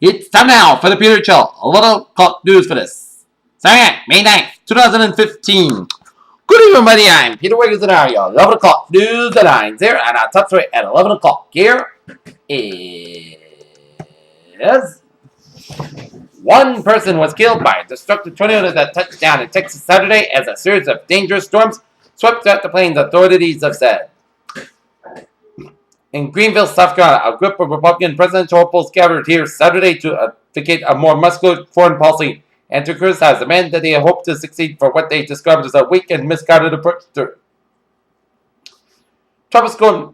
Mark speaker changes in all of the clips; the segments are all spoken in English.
Speaker 1: It's time now for the Peter Chill. A little clock news for this. Saturday, May 9th, 2015. Good evening, everybody. I'm Peter Wiggins and our 11 o'clock news headlines here, and our top story at 11 o'clock here is one person was killed by a destructive tornado that touched down in Texas Saturday as a series of dangerous storms swept out the plains, authorities have said. In Greenville, South Carolina, a group of Republican presidential hopefuls gathered here Saturday to advocate a more muscular foreign policy and to criticize the man that they hope to succeed for what they described as a weak and misguided approach to Tropical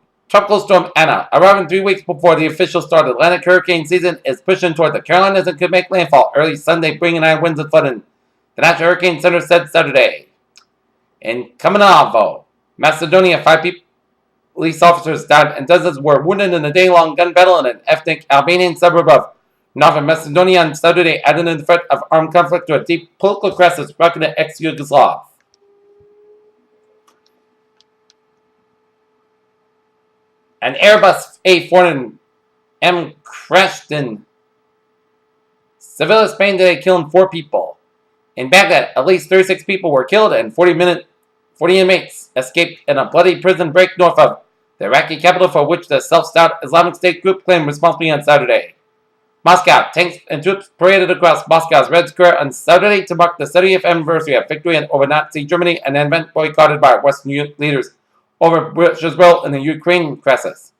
Speaker 1: Storm Anna, arriving 3 weeks before the official start of Atlantic hurricane season, is pushing toward the Carolinas and could make landfall early Sunday, bringing high winds and flooding, the National Hurricane Center said Saturday. In Kamenavo, Macedonia, 5 police officers died and dozens were wounded in a day-long gun battle in an ethnic Albanian suburb of Northern Macedonia on Saturday, adding in the threat of armed conflict to a deep political crisis rocking the ex-Yugoslav. An Airbus A400M crashed in Seville, Spain today, killing 4 people. In Baghdad, at least 36 people were killed and 40 inmates escaped in a bloody prison break north of the Iraqi capital, for which the self-styled Islamic State group claimed responsibility on Saturday. Moscow, tanks and troops paraded across Moscow's Red Square on Saturday to mark the 70th anniversary of victory over Nazi Germany, an event boycotted by Western leaders over Russia's role in the Ukraine crisis.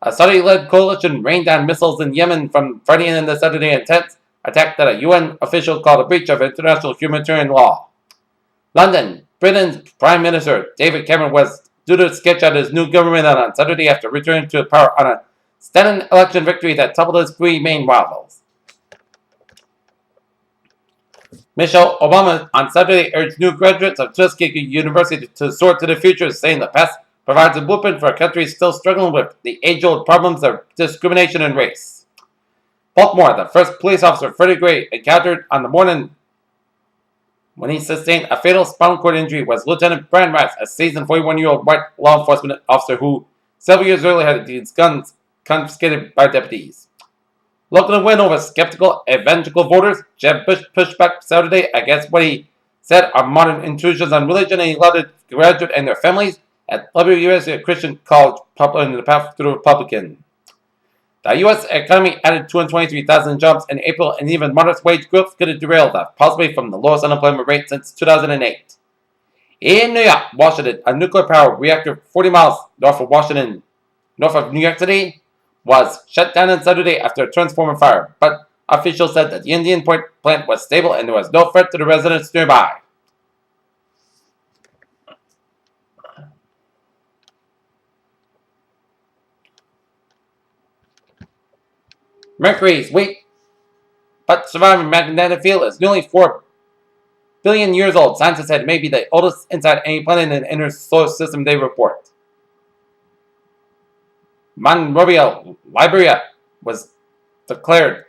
Speaker 1: A Saudi-led coalition rained down missiles in Yemen from Friday into Saturday intense attack that a UN official called a breach of international humanitarian law. London, Britain's Prime Minister David Cameron was due to sketch out his new government on Saturday after returning to power on a stunning election victory that toppled his 3 main rivals. Michelle Obama on Saturday urged new graduates of Tuskegee University to soar to the future, saying the past provides a blueprint for a country still struggling with the age-old problems of discrimination and race. Baltimore, the first police officer Freddie Gray encountered on the morning when he sustained a fatal spinal cord injury was Lieutenant Brian Rice, a seasoned 41-year-old white law enforcement officer who several years earlier had his guns confiscated by deputies. Looking to win over skeptical evangelical voters, Jeb Bush pushed back Saturday against what he said are modern intrusions on religion, and he lauded graduates and their families at WUSC, a Christian college popular in the path to the Republican. The U.S. economy added 223,000 jobs in April, and even modest wage growth could have derailed that, possibly from the lowest unemployment rate since 2008. In New York, Washington, a nuclear power reactor 40 miles north of New York City, was shut down on Saturday after a transformer fire, but officials said that the Indian Point plant was stable and there was no threat to the residents nearby. Mercury's weak but surviving magnetic field is nearly 4 billion years old. Scientists said it may be the oldest inside any planet in the inner solar system, they report. Monrovia, Liberia, was declared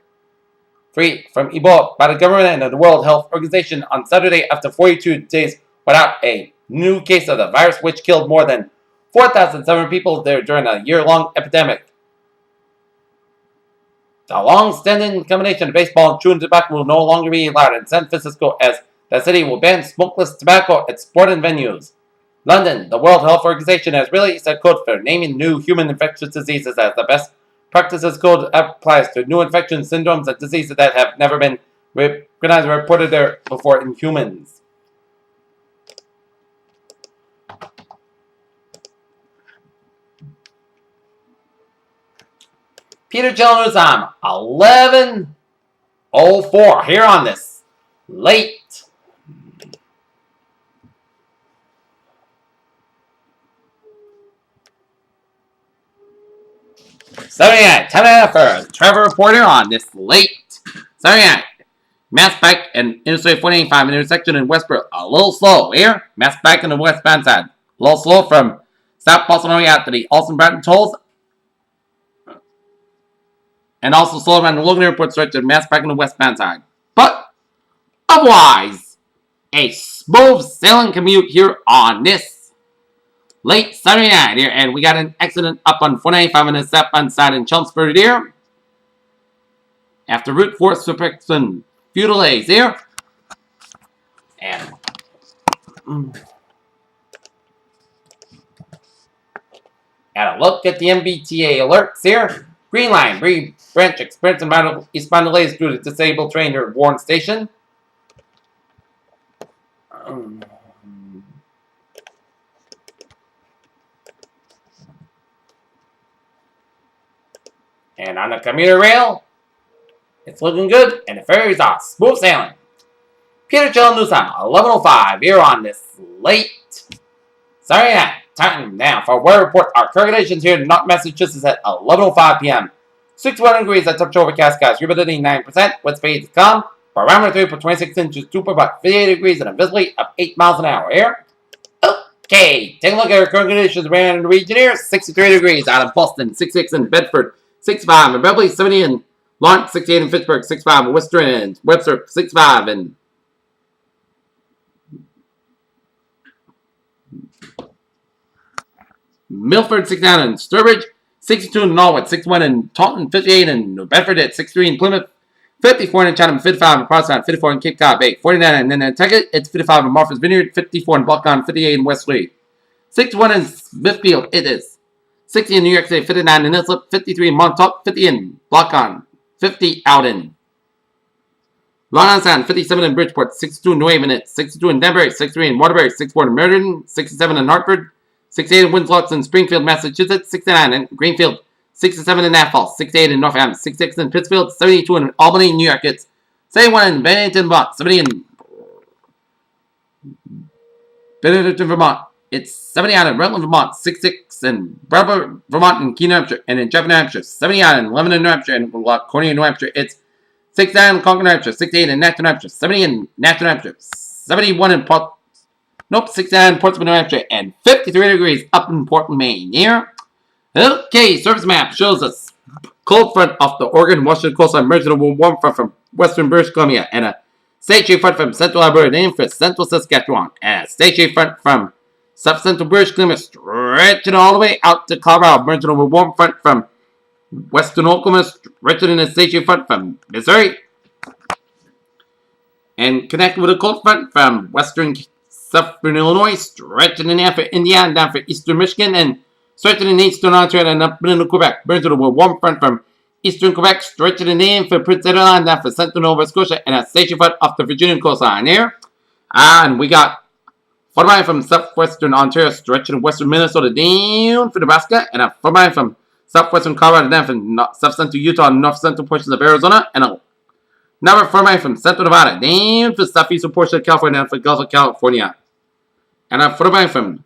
Speaker 1: free from Ebola by the government and the World Health Organization on Saturday after 42 days without a new case of the virus, which killed more than 4,700 people there during a year-long epidemic. The long-standing combination of baseball and chewing tobacco will no longer be allowed in San Francisco, as the city will ban smokeless tobacco at sporting venues. London, the World Health Organization has released a code for naming new human infectious diseases as the best practices code applies to new infection syndromes and diseases that have never been recognized or reported there before in humans. Peter Chill News on 11:04 here on this late Saturday night. Time out for Trevor Reporter on this late Saturday night. Mass bike and Interstate 485 intersection in Westboro. A little slow here. Mass bike on the westbound side. A little slow from South Boston Area out to the Olson Bratton tolls. And also slow around the Logan Airport stretch to Mass bike on the westbound side. But otherwise, a smooth sailing commute here on this late Saturday night here, and we got an accident up on 495 on the southbound side in Chelmsford here. after Route 4 Superexon feudal days here. And a look at the MBTA alerts here. Green line, Green branch experiencing eastbound delays due to disabled train near Warren Station. And on the commuter rail, it's looking good, and the ferries are smooth sailing. Peter Jill News Time, 11:05 here on this late Saturday night. Time now for a weather report. Our current conditions here in North Massachusetts at 11:05 p.m. 61 degrees at temperature overcast skies, humidity 9%, wind speed is calm, barometer 3.26 inches, 58 degrees, and a visibility of 8 miles an hour here. Okay, take a look at our current conditions around the region here. 63 degrees out of Boston, 66 in Bedford, 65 in Beverly, 70 in Lawrence, 68 in Pittsburgh, 65 in Worcester and Webster, 65 in Milford, 69 in Sturbridge, 62 in Norwood, 61 in Taunton, 58 in New Bedford, at 63 in Plymouth, 54 in Chatham, 55 in Provincetown, 54 in Cape Cod Bay, 49 in Nantucket, it's 55 in Martha's Vineyard, 54 in Buckon, 58 in Westlake, 61 in Smithfield, it is 60 in New York City, 59 in Islip, 53 in Montauk, 50 in Buckon, 50 out in Long Island Sound, 57 in Bridgeport, 62 in New Haven, it's 62 in Denver, 63 in Waterbury, 64 in Meriden, 67 in Hartford, 68 in Winslow in Springfield, Massachusetts, 69 in Greenfield, 67 in Nashville, 68 in Northampton, 66 in Pittsfield, 72 in Albany, New York, it's 71 in Bennington, Vermont, 70 in Bennington, Vermont, it's 70 out in Rutland, Vermont, 66 in Barbara, Vermont, and Keene, New Hampshire, and in Jeff, New Hampshire, 70 out in Lebanon, New Hampshire, and Corning, New Hampshire, it's 69 in Concord, New Hampshire, 68 in Nashville, New Hampshire, 70 in Nashville, New Hampshire, 71 in 69 in Portsmouth, New Hampshire, and 53 degrees up in Portland, Maine. Here. Okay, surface map shows us cold front off the Oregon, Washington coastline, merging a warm front from western British Columbia, and a stationary front from central Alberta, named for central Saskatchewan, and a stationary front from south-central British Columbia, stretching all the way out to Colorado, merging a warm front from western Oklahoma, stretching in a stationary front from Missouri, and connected with a cold front from southern Illinois, stretching in half for Indiana, down for eastern Michigan, and stretching in eastern Ontario and up into Quebec. Burns with a warm front from eastern Quebec, stretching in for Prince Edward Island, down for central Nova Scotia, and a station front off the Virginian coastline here. And we got front line from southwestern Ontario, stretching western Minnesota down for Nebraska, and a front line from southwestern Colorado down for south-central Utah and north-central portions of Arizona, and another front line from central Nevada down for southeastern portion of California, down for Gulf of California. And a front line from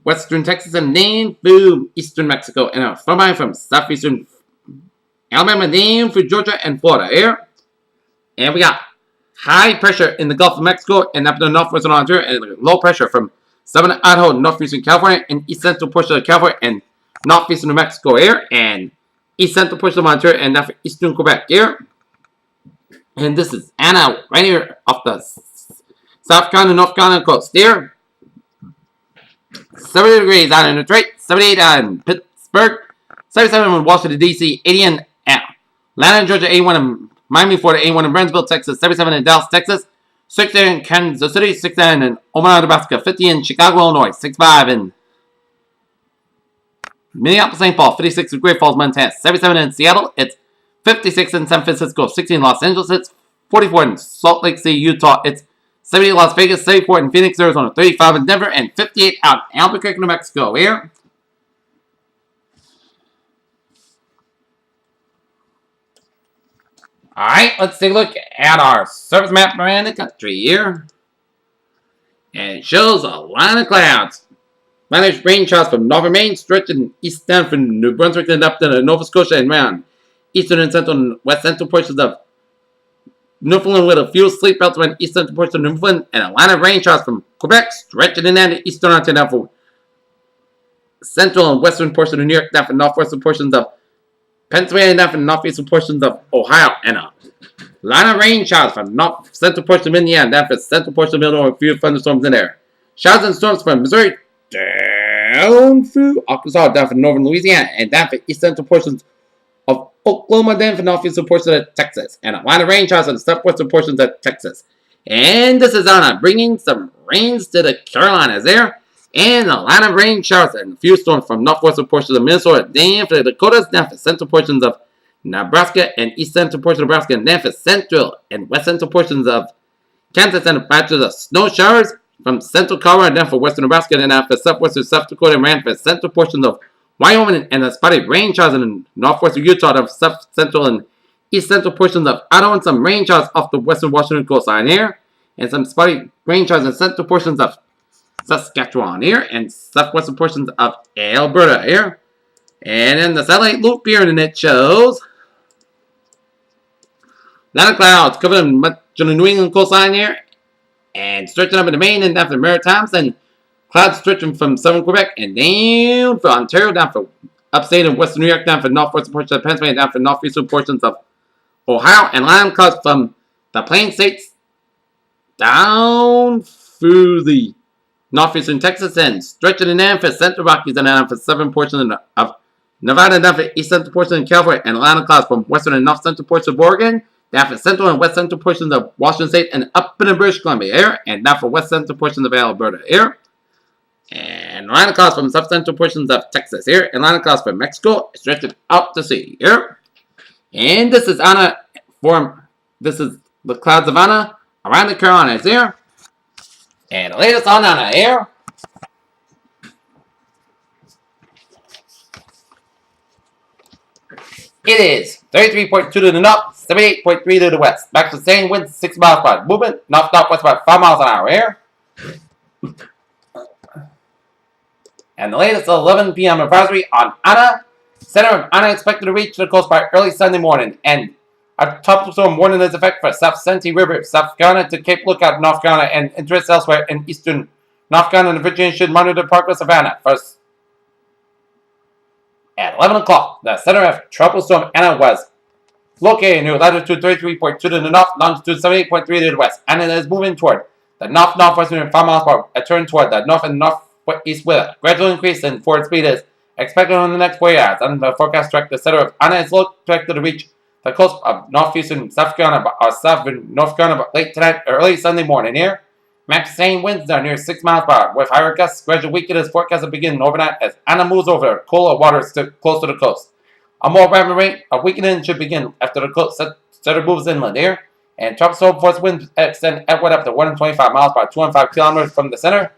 Speaker 1: western Texas and down through eastern Mexico. And a front line from southeastern Alabama down through Georgia and Florida here. And we got high pressure in the Gulf of Mexico and up to the northwestern Ontario, and low pressure from southern Idaho, northeastern California, and east central portion of California and northeastern New Mexico here, and east central portion of Ontario and now for eastern Quebec here. And this is Anna right here off the South Carolina, North Carolina coast here. 70 degrees out in Detroit, 78 out in Pittsburgh, 77 in Washington, D.C., 80 in Atlanta, Georgia, 81 in Miami, Florida, 81 in Brownsville, Texas, 77 in Dallas, Texas, 60 in Kansas City, 69 in Omaha, Nebraska, 50 in Chicago, Illinois, 65 in Minneapolis, St. Paul, 56 in Great Falls, Montana, 77 in Seattle, it's 56 in San Francisco, 60 in Los Angeles, it's 44 in Salt Lake City, Utah, it's 70 in Las Vegas, 74 in Phoenix, Arizona, 35 in Denver, and 58 out in Albuquerque, New Mexico here. Alright, let's take a look at our surface map around the country here. And it shows a line of clouds. Managed rain showers from northern Maine, stretching east down from New Brunswick and up to Nova Scotia and around eastern and central and west central portions of Newfoundland with a few sleep belts around east central portions of Newfoundland, and a line of rain showers from Quebec, stretching in down to eastern Ontario, down for central and western portions of New York, down for northwestern portions of Pennsylvania, down for northeastern portions of Ohio, and a line of rain showers from north central portions of Indiana, down for central portions of Illinois, with a few thunderstorms in there. Showers and storms from Missouri down through Arkansas, down for northern Louisiana, and down for east central portions of Oklahoma, then for northeastern portions of Texas, and a line of rain showers in the southwestern portions of Texas. And this is Anna bringing some rains to the Carolinas there. And a line of rain showers and a few storms from northwestern portions of Minnesota, then for the Dakotas, then for central portions of Nebraska and east central portions of Nebraska, and then for central and west central portions of Kansas and patches of snow showers from central Colorado and then for western Nebraska, and then for southwestern South Dakota and ran for central portions of Wyoming and the spotty rain showers in northwestern Utah and south central and east central portions of Idaho and some rain showers off the western Washington coastline here, and some spotty rain showers in central portions of Saskatchewan here and southwestern portions of Alberta here. And then the satellite loop here, and it shows a lot of clouds covering much of the New England coastline here and stretching up into Maine and down to the Maritimes, and clouds stretching from southern Quebec and down for Ontario, down for upstate and western New York, down for northwestern portions of Pennsylvania, down for northeastern portions of Ohio, and line clouds from the Plain States down through the northeastern Texas and stretching in down for central Rockies and down for southern portions of Nevada, down for east central portions of California, and line of clouds from western and north central portions of Oregon, down for central and west central portions of Washington State and up in the British Columbia area, and down for west central portions of Alberta here. And line of clouds from south central portions of Texas here, and line of clouds from Mexico stretching out to sea here. And this is Anna this is the clouds of Anna around the Carolinas here. And the latest on Anna here. It is 33.2 to the north, 78.3 to the west. Back to the same winds, 6 miles per hour. Movement, north-northwest about 5 miles an hour here. And the latest 11 p.m. advisory on Anna. Center of Anna expected to reach the coast by early Sunday morning. And a tropical storm warning is effect for South Santee River, South Carolina to Cape Lookout, North Carolina, and interests elsewhere in eastern North Carolina and Virginia should monitor the progress of Anna. First, at 11 o'clock, the center of tropical storm Anna was located near latitude 33.2 to the north, longitude 78.3 to the west. Anna is moving toward the north-northwest at 5 miles per hour, a turn toward the north and northeast with a gradual increase in forward speed is expected on the next 4 hours. And the forecast track, the center of Anna is expected to reach the coast of northeastern South Carolina or southern North Carolina late tonight or early Sunday morning here. Max same winds are near 6 miles per hour, with higher gusts. Gradual weakening is forecast to begin overnight as Anna moves over colder waters close to the coast. A more rapid rate of weakening should begin after the center moves inland here. And tropical storm force winds extend outward up to 125 miles per hour, 205 kilometers from the center.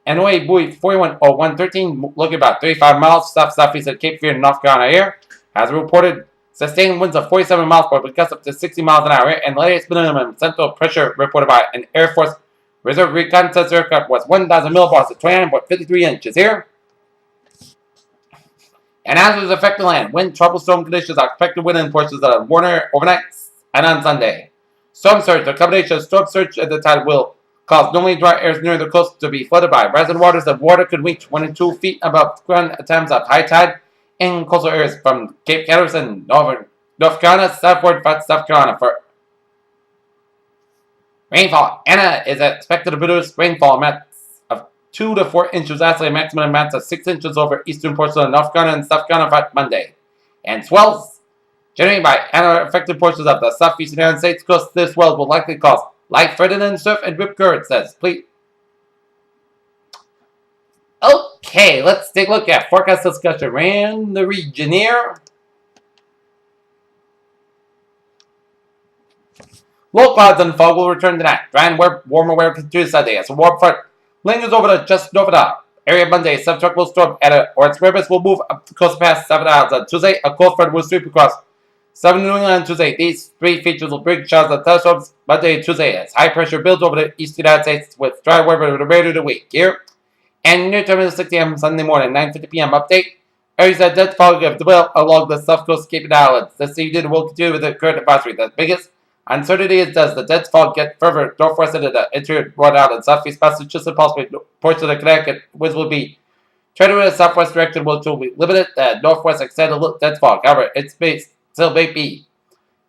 Speaker 1: And away buoy 410113, looking about 35 miles southeast of Cape Fear, North Carolina here, has reported sustained winds of 47 miles per hour with gusts up to 60 miles an hour. And the latest minimum central pressure reported by an Air Force Reserve reconnaissance aircraft was 1,000 millibars at 29.53 inches here. And as it affects the land, wind tropical storm conditions are expected within portions of Warner overnight and on Sunday. Storm surge, the combination of storm surge at the tide will cause normally dry areas near the coast to be flooded by rising waters. The water could reach 1 and 2 feet above ground at times of high tide in coastal areas from Cape Hatteras and North Carolina southward South Carolina for rainfall. Anna is expected to produce rainfall amounts of 2 to 4 inches, actually maximum amounts of 6 inches over eastern portions of North Carolina and South Carolina for Monday. And swells generated by Anna affected portions of the southeastern United States coast. This swells will likely cause light threatening surf and rip currents, says please. Okay, let's take a look at forecast discussion around the region here. Low clouds and fog will return tonight. Dry and warmer weather continues Sunday as a warm front lingers over the just over the area Monday. Subtropical storm or its rivers will move up the coast past 7 hours on Tuesday. A cold front will sweep across southern New England on Tuesday. These 3 features will bring showers and thunderstorms Monday and Tuesday as high pressure builds over the eastern United States with dry weather for the remainder of the week here. And near term is 6 a.m. Sunday morning, 9:50 p.m. update. Areas that dense fog have developed along the south coast Cape and Islands. This evening will continue with the current advisory. The biggest uncertainty is does the dense fog get further northwest into the interior Rhode Island, southeast Massachusetts, possibly ports of the Connecticut, which will be trending in the southwest direction, which will be limited. The northwest extend a little dense fog. However, its base still may be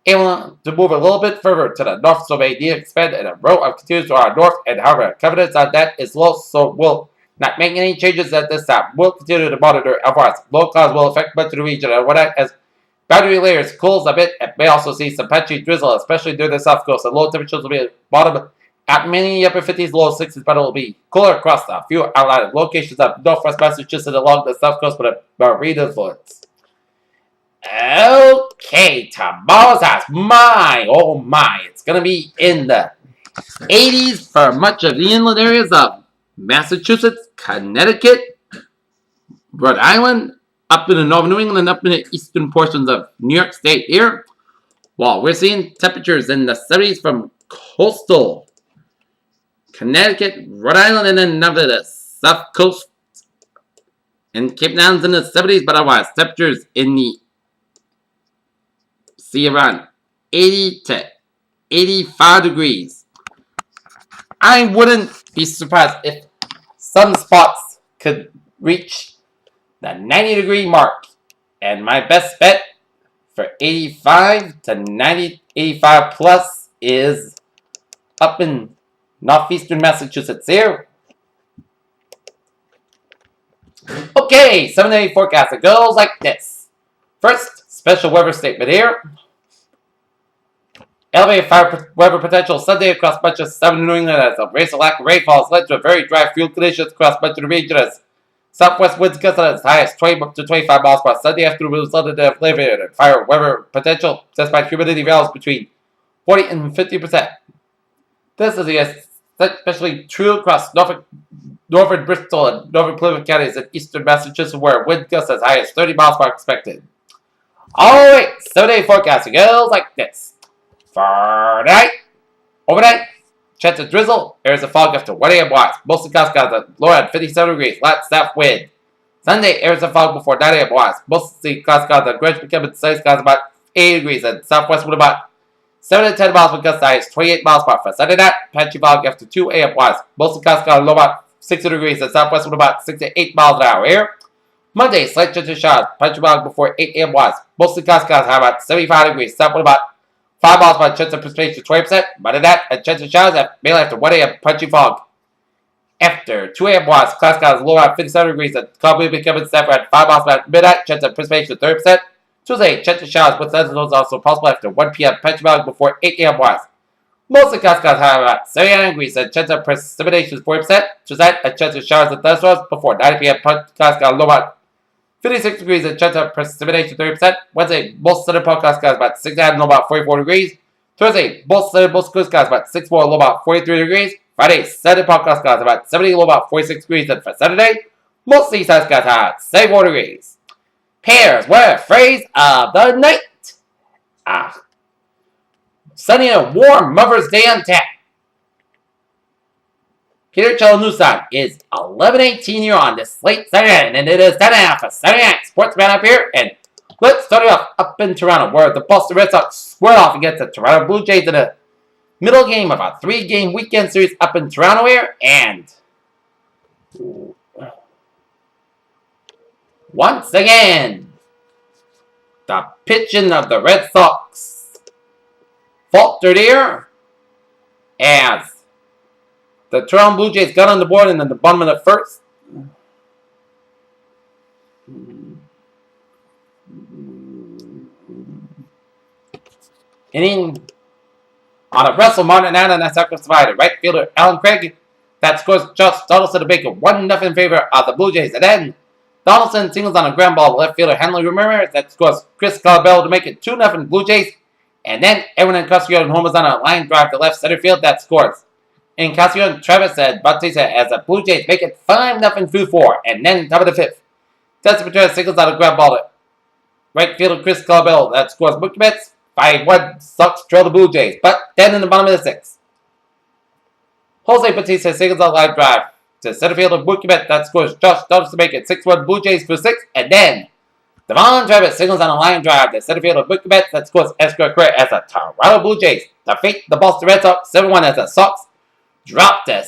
Speaker 1: able to move a little bit further to the north, so may expand in a row of continues to our north. And however, confidence on that is low, so will Not making any changes at this time. We'll continue to monitor LRs. Low clouds will affect much of the region, and when as boundary layers cools a bit, it may also see some patchy drizzle, especially near the south coast. The low temperatures will be at bottom at many upper 50s, low 60s, but it will be cooler across a few outlying locations of northwest Massachusetts along the south coast with a marine influence. Okay, tomorrow's house. Oh my, it's going to be in the 80s for much of the inland areas of Massachusetts, Connecticut, Rhode Island, up in the northern New England, up in the eastern portions of New York State here. While we're seeing temperatures in the 70s from coastal Connecticut, Rhode Island, and then over the south coast and Cape Town's in the 70s, but otherwise temperatures in the sea around 80 to 85 degrees. I wouldn't be surprised if some spots could reach the 90-degree mark. And my best bet for 85 to 90, 85 plus is up in northeastern Massachusetts here. Okay, 7-day forecast. It goes like this. First, special weather statement here. Elevated fire weather potential Sunday across much of southern New England as a race of lack of rainfall has led to very dry fuel conditions across much of the region as southwest winds gusting as high as 20 to 25 miles per hour. Sunday afternoon will result in elevated and fire weather potential despite humidity values between 40 and 50%. This is especially true across northern Bristol and northern Plymouth counties and eastern Massachusetts where wind gusts as high as 30 miles per hour expected. Alright, 7-day forecast goes like this. For night, overnight, chance of drizzle, areas of fog after 1 a.m. watts. Mostly clouds got the low at 57 degrees, light south wind. Sunday, areas of fog before 9 a.m. watts. Mostly clouds got the gradually becoming sunny skies about 80 degrees, and southwest wind about 7 to 10 miles with gusts high 28 miles per hour. For Sunday night, patchy fog after 2 a.m. watts. Mostly clouds got low about 60 degrees, and southwest wind about 6 to 8 miles an hour here. Monday, slight chance of showers, patchy fog before 8 a.m. watts. Mostly clouds got high about 75 degrees, south wind about 5 miles by chance of precipitation 20%. By that, a chance of showers mainly after 1 a.m. punchy fog. After 2 a.m. watts, clouds got low at 57 degrees and cloud will become safer at 5 miles by midnight. Chance of precipitation 30%. Tuesday, chance of showers with thunderstorms also possible after 1 p.m. punchy fog before 8 a.m. watts. Mostly clouds got high about 79 degrees and chance of precipitation 40%. Tuesday, a chance of showers and thunderstorms before 9 p.m. Clouds got low at 56 degrees and chance of precipitation 30%. Wednesday, most southern part clouds got about 69 low about 44 degrees. Thursday, most southern most coast clouds about 64 low about 43 degrees. Friday, southern part clouds about 70 low about 46 degrees. And for Saturday, mostly south clouds hot 74 degrees. Pairs, word, phrase of the night. Sunny and warm Mother's Day on tap. Peter Chalanusan is 11-18 here on this late Saturday night, and it is 10.5 for Saturday night sportsman up here. And let's start it off up in Toronto, where the Boston Red Sox squared off against the Toronto Blue Jays in a middle game of a 3-game weekend series up in Toronto here. And once again, the pitching of the Red Sox faltered here as the Toronto Blue Jays got on the board and then the bottom of the first. Inning on a Russell Martin out on that sacrifice provided. Right fielder Alan Craig that scores Josh Donaldson to make it 1-0 in favor of the Blue Jays. And then Donaldson singles on a ground ball. Left fielder Hanley Ramirez that scores Chris Calabello to make it 2-0 Blue Jays. And then Edwin Encarnacion and homers on a line drive to left center field that scores Encarnacion, Travis said, Bautista as the Blue Jays make it 5-0 through 4. And then top of the fifth, Dustin Pedroia singles on a ground ball to right fielder Chris Calabello that scores Mookie Betts. 5-1 Sox trail the Blue Jays. But then in the bottom of the sixth, Jose Bautista singles on a line drive to center fielder Mookie Betts that scores Josh Donaldson to make it 6-1 Blue Jays through 6. And then Devon Travis singles on a line drive to center fielder Mookie Betts that scores Escobar Correa as the Toronto Blue Jays defeat the Boston Red Sox 7-1 as the Sox drop to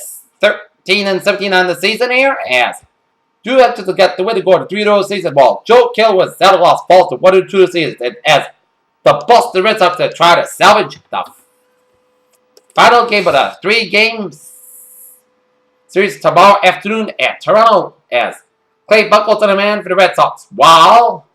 Speaker 1: 13-17 on the season here as Drew Hutchins got the win to go to 3-0 season ball. Joe Kill was out of loss falls to 1-2 season and as the Boston Red Sox to try to salvage the final game of the 3-game Series tomorrow afternoon at Toronto as Clay Buchholz on the man for the Red Sox, while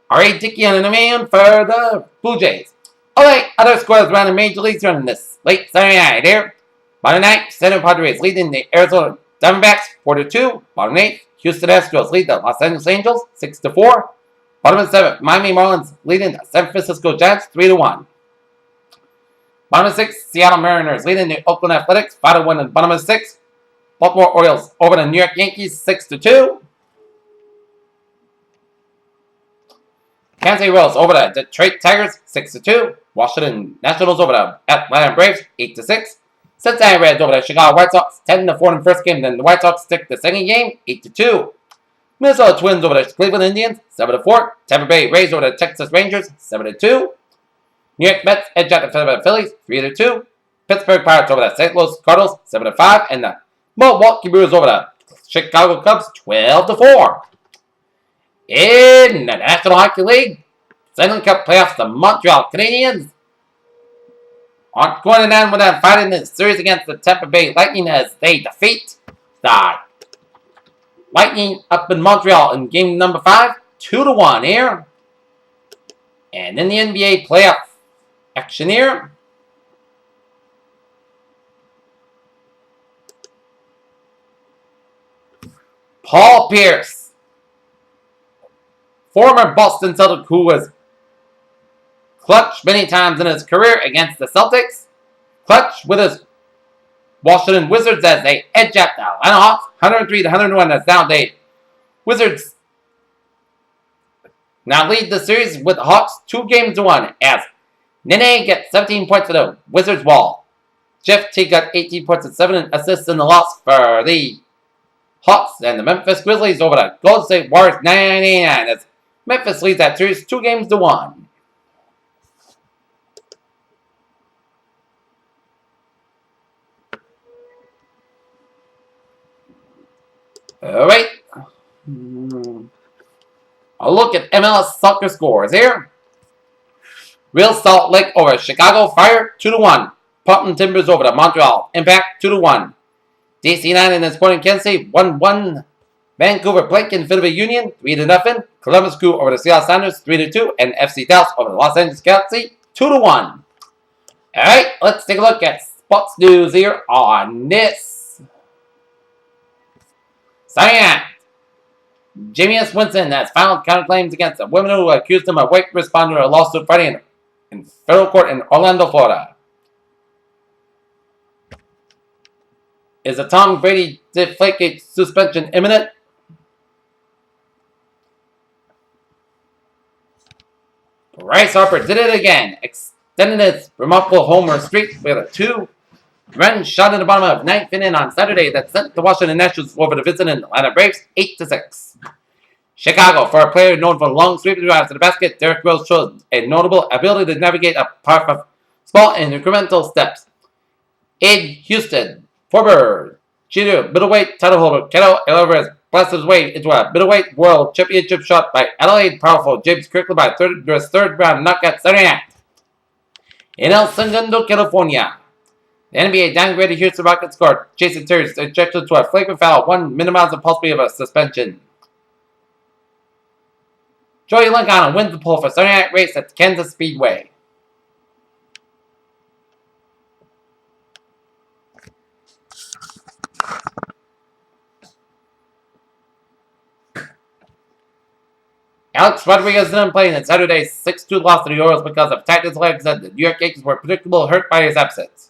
Speaker 1: R.A. Dickey on the man for the Blue Jays. Alright, other scores around the Major Leagues running this late Saturday night here. Bottom 9, San Padres leading the Arizona Diamondbacks 4-2. Bottom 8, Houston Astros lead the Los Angeles Angels 6-4. Bottom 7, Miami Marlins leading the San Francisco Giants 3-1. Bottom 6, Seattle Mariners leading the Oakland Athletics 5-1 in bottom 6. Baltimore Orioles over the New York Yankees 6-2. Kansas City Royals over the Detroit Tigers 6-2. Washington Nationals over the Atlanta Braves 8-6. Cincinnati Reds over the Chicago White Sox 10-4 in the first game. Then the White Sox stick the second game 8-2. Minnesota Twins over the Cleveland Indians 7-4. Tampa Bay Rays over the Texas Rangers 7-2. New York Mets edge out the Philadelphia Phillies 3-2. Pittsburgh Pirates over the St. Louis Cardinals 7-5. And the Milwaukee Brewers over the Chicago Cubs 12-4. In the National Hockey League, Stanley Cup playoffs, the Montreal Canadiens aren't going down without fighting this series against the Tampa Bay Lightning as they defeat the Lightning up in Montreal in game number 5, 2-1 here. And in the NBA playoff action here, Paul Pierce, former Boston Celtic who was clutch many times in his career against the Celtics, clutch with his Washington Wizards as they edge out the Atlanta Hawks 103-101 as now they Wizards now lead the series with the Hawks 2-1 as Nene gets 17 points for the Wizards wall. Jeff T got 18 points and 7 assists in the loss for the Hawks, and the Memphis Grizzlies over the Golden State Warriors 99 as Memphis leads that series 2-1. Alright. A look at MLS soccer scores here. Real Salt Lake over Chicago Fire 2-1. Portland Timbers over the Montreal Impact 2-1. DC United and Sporting Kansas City 1-1. Vancouver Blake and Philadelphia Union 3-0. Columbus Crew over the Seattle Sounders 3-2. And FC Dallas over the Los Angeles Galaxy 2-1. Alright, let's take a look at sports news here on this Saturday night. Jamie S. Winston has filed counterclaims against a woman who accused him of rape responding to a lawsuit fighting in federal court in Orlando, Florida. Is a Tom Brady Deflategate suspension imminent? Bryce Harper did it again, extending his remarkable homer streak with a 2-run shot in the bottom of 9th inning on Saturday that sent the Washington Nationals over the visiting Atlanta Braves 8-6. Chicago, for a player known for long sweeping drives to the basket, Derrick Rose showed a notable ability to navigate a path of small and incremental steps. In Houston, former junior middleweight title holder Canelo Alvarez blasted his way into a middleweight world championship shot by Adelaide powerful James Kirkland by his third round knockout Saturday night. In El Segundo, California, the NBA downgraded Houston Rockets guard Jason Terry's ejection to a flagrant foul, one minimized the possibility of a suspension. Joey Logano wins the pole for Saturday night race at Kansas Speedway. Alex Rodriguez didn't play in Saturday's 6-2 loss to the Orioles because of tightness legs, and the New York Yankees were predictable hurt by his absence.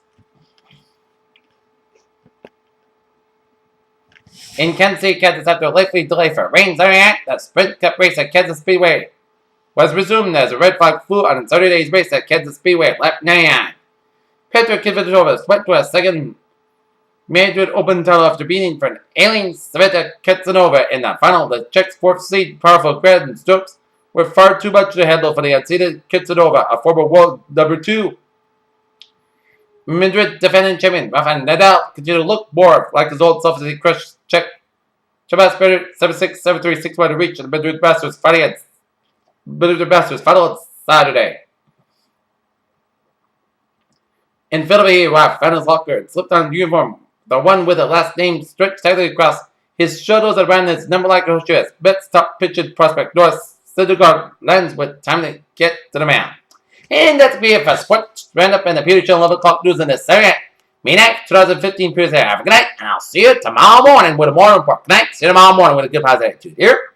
Speaker 1: In Kansas City, Kansas, after a likely delay for rain Saturday night, the Sprint Cup race at Kansas Speedway was resumed as a red flag flew on Saturday's race at Kansas Speedway at lap 99. Pedro Kvitova went to a second Madrid Open title after beating for an ailing Sveta Ketsanova in the final. The Czech's fourth seed, powerful grand strokes were far too much to handle for the unseeded Ketsanova, a former world number 2. Madrid defending champion Rafael Nadal continued to look more like his old self as he crushed Czech Chabas 7-6, 7-3, 6-1 to reach the Madrid Masters final Saturday. In Philadelphia, he arrived, found his locker, and slipped on his uniform, the one with the last name stretched tightly across his shoulders around his number-like shoe as Betts' top-pitched prospect Norris Syndergaard lands with time to get to the mound. And that's be it for Sports Roundup and the Peter Show 11 o'clock news in this Saturday May night, 2015 Peter. Have a good night, and I'll see you tomorrow morning with a morning report. Good night. See you tomorrow morning with a good positive attitude. Here.